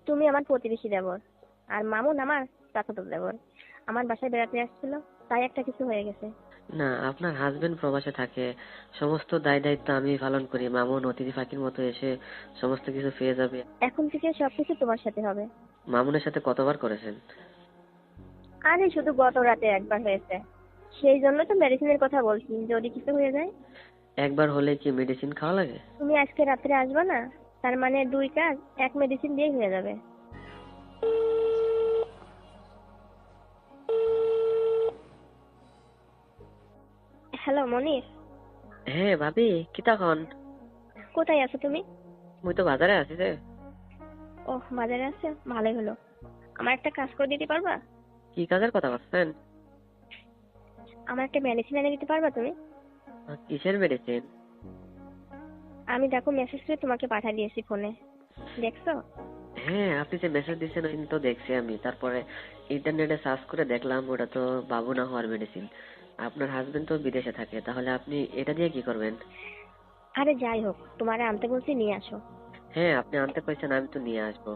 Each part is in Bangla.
তুমি আমার প্রতিবেশী দেবর, আর মামুন আমার চাচাতো দেবর। আমার বাসায় বেড়াতে আসছিল, তাই একটা কিছু হয়ে গেছে। না, আপনার হাজবেন্ড প্রবাসে থাকে, সমস্ত দায় দায়িত্ব আমি পালন করি। মামুন অতিথি পাখির মতো এসে সমস্ত কিছু পেয়ে যাবে। এখন থেকে সবকিছু তোমার সাথে হবে। মামুনের সাথে কতবার করেছেন? আরে শুধু গত রাতে একবার হয়েছে, সেই জন্য তো মেডিসিনের কথা বলছি, যদি কিছু হয়ে যায়। একবার হলে কি মেডিসিন খাওয়া লাগে? তুমি আজকে রাত্রে আসবে না, তার মানে দুই কাজ এক মেডিসিন দিয়েই হয়ে যাবে। হ্যালো মনির। হ্যাঁ ভাবি, কি তখন? কোথায় আছো তুমি? মুই তো বাজারে আছি রে। ওহ, বাজারে আছে, ভালোই হলো। আমার একটা কাজ করে দিতে পারবা? কি কাজের কথা বলছেন? আমার একটা মেডিসিন এনে দিতে পারবা তুমি? কিসের মেডিসিন? আমি দেখো মেসেজ করে তোমাকে পাঠিয়ে দিয়েছি ফোনে, দেখছো? হ্যাঁ, আপনি যে মেসেজ দিচ্ছেন ওই তো দেখছি আমি। তারপরে ইন্টারনেটে সার্চ করে দেখলাম ওটা তো বাবু না হওয়ার মেডিসিন। আপনার হাজবেন্ড তো বিদেশে থাকে, তাহলে আপনি এটা দিয়ে কি করবেন? আরে যাই হোক, তোমারে আনতে বলছি, নিয়ে আসো। হ্যাঁ, আপনি আনতে কইছেন, আমি তো নিয়ে আসবো।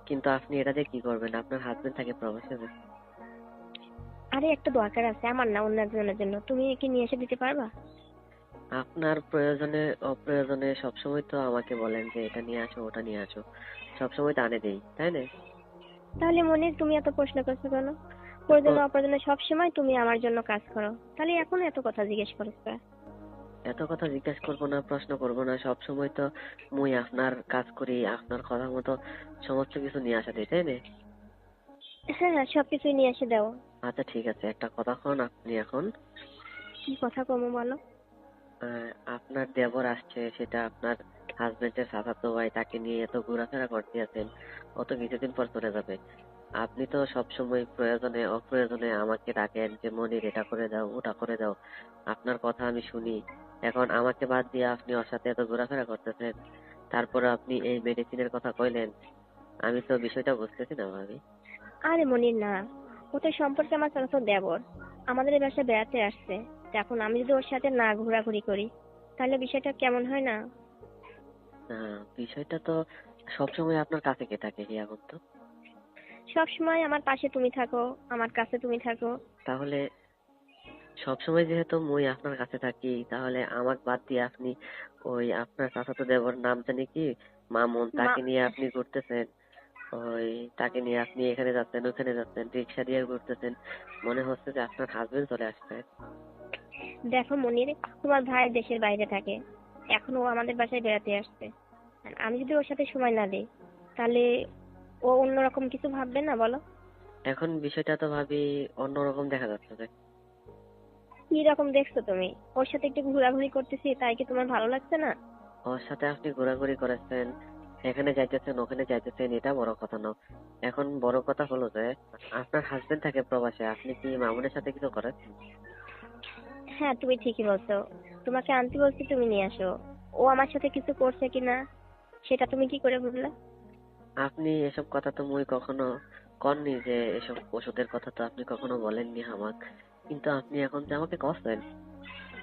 কিন্তু আপনি এটা দিয়ে কি করবেন? আপনার হাজবেন্ড থাকে প্রবাসে। আরে একটা দরকার আছে, আমার না অন্য একজনের জন্য, তুমি কি নিয়ে এসে দিতে পারবা? আপনার প্রয়োজনে অপ্রয়োজনে সবসময় তো আমাকে বলেন যে এটা নিয়ে আসো ওটা নিয়ে আসো। সবসময় তো আনে দেই, তাই না? তাহলে মনির তুমি এত প্রশ্ন করছো কেন? তো প্রয়োজনে অপ্রয়োজনে সবসময় তুমি আমার জন্য কাজ করো, তাহলে এখন এত কথা জিজ্ঞেস করছো? এত কথা জিজ্ঞেস করবো না, প্রশ্ন করবো না, সবসময় তো মুই আপনার কাজ করি, আপনার কথা মতো সমস্ত কিছু নিয়ে আসা দিই, তাই না? হ্যাঁ হ্যাঁ, সবকিছুই নিয়ে এসে দাও। আচ্ছা ঠিক আছে, একটা কথা কন আপনি এখন। কি কথা কমো বলো? আপনার দেবর আসছে, সেটা আপনার হাজবেন্ডের চাচাতো ভাই, তাকে নিয়ে এত ঘোরাফেরা করতে আছেন, ও তো কিছুদিন পর চলে যাবে। আপনি তো সবসময় প্রয়োজনে অপ্রয়োজনে আমাকে ডাকেন যে মনির এটা করে দাও ওটা করে দাও। আপনার কথা আমি শুনি। এখন আমাকে বাদ দিয়ে আপনি ওর সাথে এত ঘোরাফেরা করতেছেন, তারপরে আপনি এই মেডিসিনের কথা কইলেন। আমি তো বিষয়টা বুঝতেছি না ভাবি। আরে মনির না, ওদের সম্পর্কে আমার চাচাতো দেবর, আমাদের এই বাসায় বেড়াতে আসছে। তো এখন আমি যদি ওর সাথে না ঘোরাঘুরি করি, তাহলে বিষয়টা কেমন হয় না? না, বিষয়টা তো সবসময় আপনার কাছে কে থাকে কি এখন তো? সব সময় আমার পাশে তুমি থাকো, আমার কাছে তুমি থাকো। তাহলে সবসময় যেহেতু মুই আপনার কাছে থাকি, তাহলে আমাকে বাদ দিয়ে আপনি ওই আপনার চাচাতো দেবর নাম জানি কি, মামুন, মা, তাকে নিয়ে আপনি ঘুরতেছেন। ওই তাকে নিয়ে আপনি এখানে যাচ্ছেন ওখানে যাচ্ছেন, রিক্সা দিয়ে ঘুরতেছেন। মনে হচ্ছে যে আপনার হাজবেন্ড চলে আসছে। দেখো মনির, তোমার ভাই দেশের বাইরে থাকে, এখন ও আমাদের বাসায় বেড়াতে আসছে। আর আমি যদি ওর সাথে সময় না দিই, তাহলে ও অন্যরকম কিছু ভাববে না বলো? এখন বিষয়টা তো ভাবি অন্যরকম দেখা যাচ্ছে যে। কি রকম দেখছো তুমি? ওর সাথে একটু ঘোরাঘুরি করতেছি, তাই কি তোমার ভালো লাগছে না? ওর সাথে আপনি ঘোরাঘুরি করেছেন, এখানে যাইতেছেন ওখানে যাইতেছেন, এটা বড় কথা না। এখন বড় কথা হলো যে আপনার হাজবেন্ড থাকে প্রবাসে, আপনি কি মামুনের সাথে কিছু করেন? হ্যাঁ, তুমি ঠিকই বলছো। তোমাকে আনতে বলছি, তুমি নিয়ে আসো। ও আমার সাথে কিছু করছে কিনা সেটা তুমি কি করে বুঝলে? আপনি এসব কথা তো মুই কখনো কননি, যে এসব ওষুধের কথা তো আপনি কখনো বলেননি আমাক। কিন্তু আপনি এখন যে আমাকে কছেন,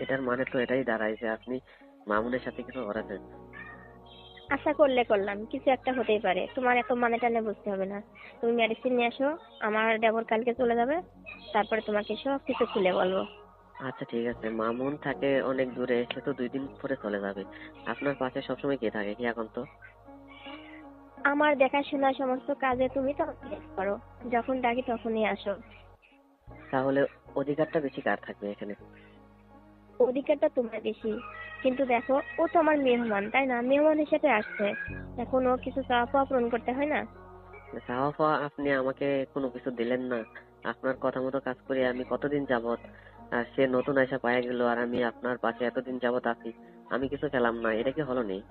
এটার মানে তো এটাই দাঁড়ায় যে আপনি মামুনের সাথে কিছু করেছেন। আশা করলে করলাম, কিছু একটা হতেই পারে, তোমার এত মানে টানে বুঝতে হবে না। তুমি মেডিসিন নিয়ে আসো, আমার দেবর কালকে চলে যাবে, তারপরে তোমাকে সব কিছু খুলে বলবো। আচ্ছা ঠিক আছে, মামুন থাকে অনেক দূরে, সে তো 2 দিন পরে চলে যাবে। আপনার পাশে সবসময় কে থাকে কি এখন তো? আমার দেখাশোনা সমস্ত কাজে তুমি তো হেল্প করো, যখন ডাকি তখনই আসো। তাহলে অধিকারটা বেশি কার থাকবে এখানে? অধিকারটা তোমার বেশি, কিন্তু দেখো ও তো আমার মেহমান, তাই না? মেহমান হিসেবে আসছে, এখন ও কিছু চাওয়া পাওয়া পূরণ করতে হয় না? চাওয়া পাওয়া আপনি আমাকে কোনো কিছু দিলেন না। আপনার কথা মতো কাজ করে আমি কতদিন যাবত, আর সে নতুন আয়সা পায়ে গেল, আর আমি আপনার পাশে এতদিন যাবত আছি, আমি কিছু খেলাম না, এটা কি হলো নেই?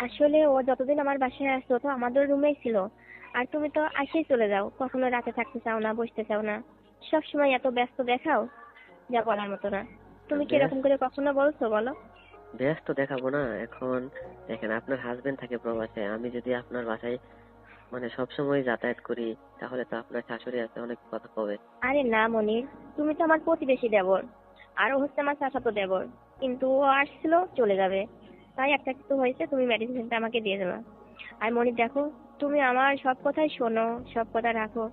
আসলে ও যতদিন আমার বাসায় আসতো তো আমাদের রুমেই ছিল, আর তুমি তো আসেই চলে যাও, কখনো রাতে থাকতে চাও না, বসতে চাও না, সব সময় এত ব্যস্ত দেখাও, যা বলার মতো না। তুমি কি বেশ, এরকম করে কখনো বলছো বলো? ব্যস্ত দেখাবো না এখন? দেখেন, আপনার হাজবেন্ড থাকে প্রবাসে, আমি যদি আপনার বাসায় মানে সব সময় যাতায়াত করি, তাহলে তো আপনার শাশুড়ি আছে, অনেক কথা কবে। আরে না মনির, তুমি তো আমার প্রতিবেশী দেবর, আর ও হচ্ছে আমার চাচাতো দেবর, কিন্তু ও আসছিল চলে যাবে, তাই একটা কিছু হয়েছে, তুমি মেডিসিনটা আমাকে দিয়ে দেবা। আর মনির দেখো, তুমি আমার সব কথাই শোনো, সব কথা রাখো,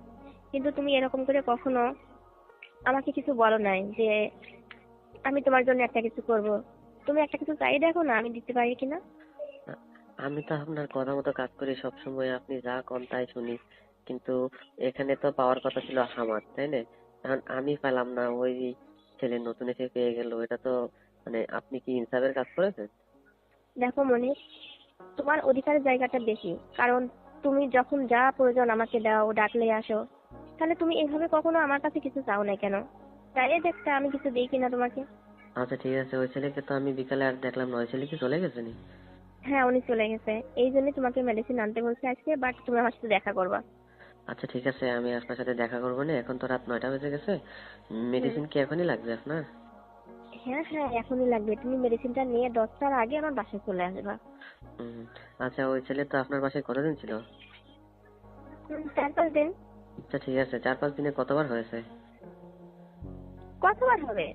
কিন্তু তুমি এরকম করে কখনো আমাকে কিছু বলো নাই যে আমি তোমার জন্য একটা কিছু করব। তুমি একটা কিছু চাই দেখো না, আমি দিতে পারি কিনা। আ- আমি তো আপনার কথা মতো কাজ করি সব সময়, আপনি যা কন তাই শুনি। কিন্তু এখানে তো পাওয়ার কথা ছিল আমার, তাই না? এখন আমি পেলাম না, ওই ছেলে নতুন এসে পেয়ে গেল, এটা তো মানে আপনি কি ইনসাফের কাজ করেছেন? দেখো মনি, তোমার অধিকারের জায়গাটা বেশি, কারণ তুমি যখন যা প্রয়োজন আমাকে দাও, ডাকলে আসো। তাহলে তুমি এইভাবে কখনো আমার কাছে কিছু চাও না কেন? চাইলে দেখতে আমি কিছু দিই কিনা তোমাকে। আচ্ছা ঠিক আছে, ওই ছেলেকে তো আমি বিকালে আর দেখলাম না, ওই ছেলে কি চলে গেছে নি? হ্যাঁ, উনি চলে গেছে। এই জন্যই তোমাকে মেডিসিন আনতে বলছি আজকে, বাট তুমি আমার সাথে দেখা করবা। আচ্ছা ঠিক আছে, আমি আপনার সাথে দেখা করবো না, এখন তো রাত 9টা বেজে গেছে। হুম। মেডিসিন কি এখনই লাগবে আপনার? হ্যাঁ হ্যাঁ, এখনই লাগবে। তুমি মেডিসিনটা নিয়ে 10টার আগে আমার বাসায় চলে আসবা। হুম। আচ্ছা, ওই ছেলে তো আপনার বাসায় কতদিন ছিল? 4-5 দিন। আচ্ছা ঠিক আছে, 4-5 দিনে কতবার হয়েছে? কতবার হবে?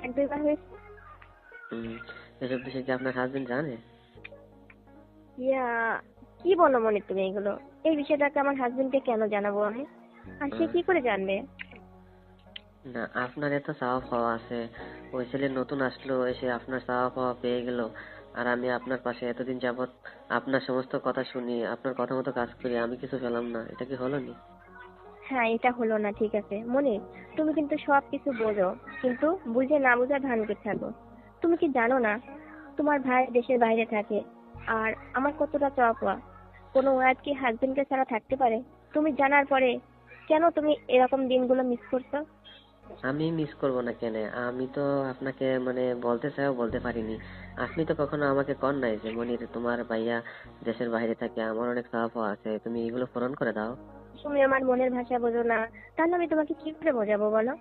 1-2 বার হয়েছে। হুম। এসব বিষয়ে কি আপনার হাজবেন্ড জানে? ইয়া, কি বলো মনে তুমি এগুলো? এই বিষয়টাকে আমার হাজবেন্ডকে কেন জানাবো আমি? আর সে আহ, কি করে জানবে? না, আপনার এত চাওয়া পাওয়া আছে, ওই ছেলে নতুন আসলো, এসে আপনার চাওয়া পাওয়া পেয়ে গেল, আর আমি আপনার পাশে এতদিন যাবত আপনার সমস্ত কথা শুনি, আপনার কথা মতো কাজ করি, আমি কিছু পেলাম না, এটা কি হলো নি? হ্যাঁ, এটা হলো না, ঠিক আছে মনি। তুমি কিন্তু সব কিছু বোঝো, কিন্তু বুঝে না বুঝা ধান করে থাকো। তুমি কি জানো না, তোমার ভাই দেশের বাইরে থাকে, আর আমার কতটা চাওয়া পাওয়া। কোনো ওয়াইফ কি হাজবেন্ডকে ছাড়া থাকতে পারে? তুমি জানার পরে কেন তুমি এরকম দিনগুলো মিস করছো? আমি মিস করবো না কেন? আমি তো আপনাকে মানে বলতে চাইও বলতে পারিনি। আপনি তো কখনো আমাকে কন নাই যে মনির তোমার ভাইয়া দেশের বাইরে থাকে, আমার অনেক চাওয়া পাওয়া আছে, তুমি এগুলো পূরণ করে দাও। তুমি আমার মনের ভাষা বোঝো না, তাহলে আমি তোমাকে কি করে বোঝাবো বলো?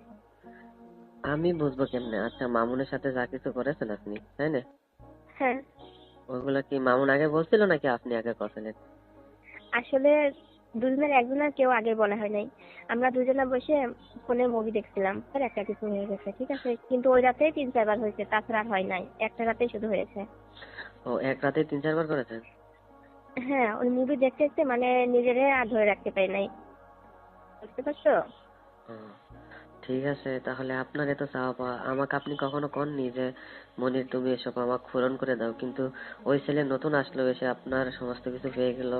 আমি বুঝবো কেমনে? আচ্ছা, মামুনের সাথে যা কিছু করেছেন আপনি, তাই না? হ্যাঁ। ওইগুলা কি মামুন আগে বলছিল নাকি আপনি আগে করছিলেন? আসলে দুজনের একজনের কেউ আগে বলা হয় নাই। আমরা দুজনে বসে ফোনে মুভি দেখছিলাম, আর একটা কিছু হয়ে গেছে, ঠিক আছে, কিন্তু ওই রাতে 3-4 বার হয়েছে, তাছাড়া আর হয় নাই, একটা রাতেই শুধু হয়েছে। ও, এক রাতে 3-4 বার করেছেন? হ্যাঁ, ওই মুভি দেখতে দেখতে মানে নিজেরে আর ধরে রাখতে পারি নাই, বুঝতে পারছো? ও, ঠিক আছে, তাহলে আপনার এত চাওয়া পাওয়া আমাকে আপনি কখনো কননি যে মনির তুমি এসব আমাকে পূরণ করে দাও, কিন্তু ওই ছেলে নতুন আসলো, এসে আপনার সমস্ত কিছু পেয়ে গেল,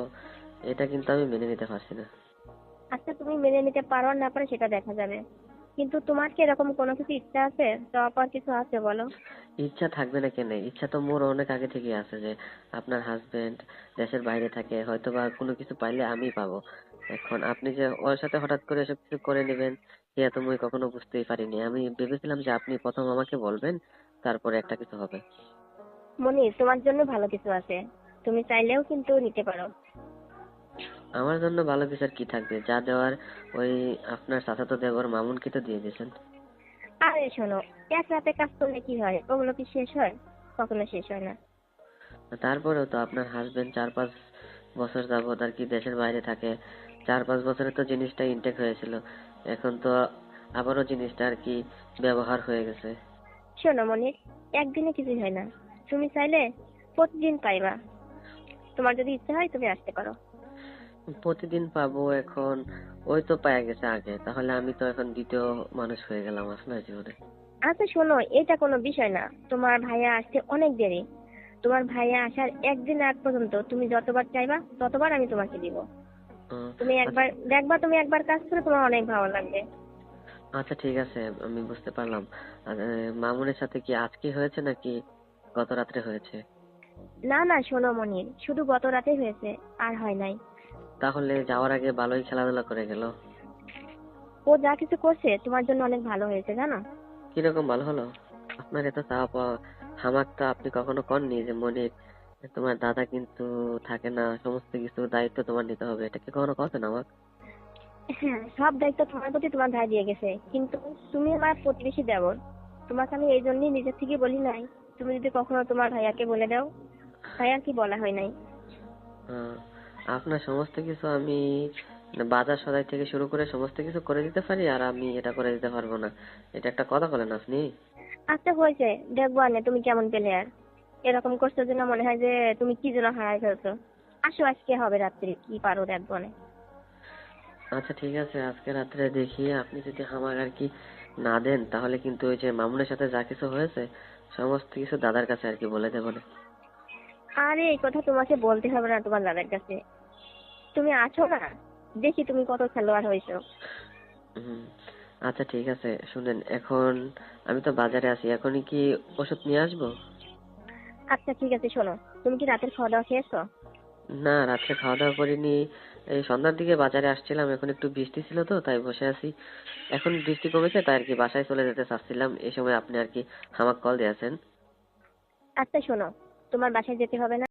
এটা কিন্তু আমি মেনে নিতে পারছি না। আচ্ছা, তুমি মেনে নিতে পারো আর না পারো সেটা দেখা যাবে, কিন্তু তোমার কি এরকম কোনো কিছু ইচ্ছা আছে, চাওয়া পাওয়ার কিছু আছে বলো? ইচ্ছা থাকবে না কেন? ইচ্ছা তো মোর অনেক আগে থেকেই আছে যে আপনার হাজবেন্ড দেশের বাইরে থাকে, হয়তো বা কোনো কিছু পাইলে আমি পাবো। এখন আপনি যে ওর সাথে হঠাৎ করে এসব কিছু করে নেবেন, এটা তো মুই কখনো বুঝতেই পারিনি। আমি ভেবেছিলাম যে আপনি প্রথম আমাকে বলবেন, তারপরে একটা কিছু হবে। মনি, তোমার জন্য ভালো কিছু আছে, তুমি চাইলেও কিন্তু নিতে পারো। আমার জন্য ভালো কিছু আর কি থাকবে? যা দেওয়ার ওই আপনার চাচাতো দেবর মামুনকে তো দিয়ে দিয়েছেন। আরে শোনো, এক রাতে কাজ করলে কি হয়, ওগুলো কি শেষ হয়? কখনো শেষ হয় না। তারপরেও তো আপনার হাজবেন্ড 4-5 বছর যাবত আর কি দেশের বাইরে থাকে, 4-5 বছরে তো জিনিসটা ইনটেক হয়েছিল, এখন তো আবারও জিনিসটা আর কি ব্যবহার হয়ে গেছে। শোনো মনির, একদিনে কিছুই হয় না। তুমি চাইলে প্রতিদিন পাইবা। তোমার যদি ইচ্ছা হয় তুমি আসতে পারো। প্রতিদিন পাবো এখন? ওই তো পাওয়া গেছে আগে, তাহলে আমি তো এখন দ্বিতীয় মানুষ হয়ে গেলাম আপনার জীবনে। আচ্ছা শোনো, এটা কোনো বিষয় না। তোমার ভাইয়া আসতে অনেক দেরি। তোমার ভাইয়া আসার একদিন আগ পর্যন্ত তুমি যতবার চাইবা ততবার আমি তোমাকে দিব। আহ, তুমি আচ্ছা একবার দেখবা, তুমি একবার কাজ করে তোমার অনেক ভালো লাগবে। আচ্ছা, ঠিক আছে, আমি বুঝতে পারলাম। আর মামুনের সাথে কি আজকে হয়েছে নাকি গত রাত্রে হয়েছে? না না, শোনো মনির, শুধু গত রাতেই হয়েছে, আর হয় নাই। তাহলে যাওয়ার আগে ভালোই খেলাধুলা করে গেল। ও যা কিছু করছে তোমার জন্য অনেক ভালো হয়েছে, জানো? কিরকম ভালো হলো? আপনার এত চাওয়া পাওয়া হামাক তো আপনি কখনো কননি যে মনির তোমার দাদা কিন্তু থাকে না, সমস্ত কিছু দায়িত্ব তোমার নিতে হবে, এটা কি কখনো কথা না আমাকে? হ্যাঁ, সব দায়িত্ব তোমার প্রতি তোমার ভাই দিয়ে গেছে, কিন্তু তুমি আমার প্রতিবেশী দেবর। তোমাকে আমি এই জন্যই নিজের থেকে বলি নাই। তুমি যদি কখনো তোমার ভাইয়াকে বলে দাও। ভাইয়ার কি বলা হয় নাই? আহ, আপনার সমস্ত কিছু আমি বাজার সদাই থেকে শুরু করে সমস্ত কিছু করে দিতে পারি, আর আমি এটা করে দিতে পারবো না, এটা একটা কথা বলেন আপনি? আচ্ছা হয়েছে, দেখবো আনে তুমি কেমন প্লেয়ার। এরকম করছো যে না মনে হয় যে তুমি কি যেন হারাই ফেলছো। আসো, আজকে হবে রাত্রে, কি পারো দেখবো না। আচ্ছা ঠিক আছে, আজকে রাত্রে দেখি। আপনি যদি আমাকে আর কি না দেন তাহলে কিন্তু ওই যে মামুনের সাথে যা কিছু হয়েছে সমস্ত কিছু দাদার কাছে আর কি বলে দেবো না। আরে এই কথা তোমাকে বলতে হবে না তোমার দাদার কাছে। তুমি আছো না, দেখি তুমি কত খেলোয়াড় হয়েছো। হুম। আচ্ছা ঠিক আছে, শুনেন, এখন আমি তো বাজারে আছি, এখনই কি ওষুধ নিয়ে আসবো? আচ্ছা ঠিক আছে, শোনো, তুমি কি রাতের খাওয়া দাওয়া খেয়েছো? না, রাত্রে খাওয়া দাওয়া করিনি। এই সন্ধ্যার দিকে বাজারে আসছিলাম, এখন একটু বৃষ্টি ছিল তো তাই বসে আছি। এখন বৃষ্টি কমেছে তাই আর কি বাসায় চলে যেতে চাচ্ছিলাম, এই সময় আপনি আর কি আমাকে কল দিয়েছেন। আচ্ছা শোনো, তোমার বাসায় যেতে হবে না।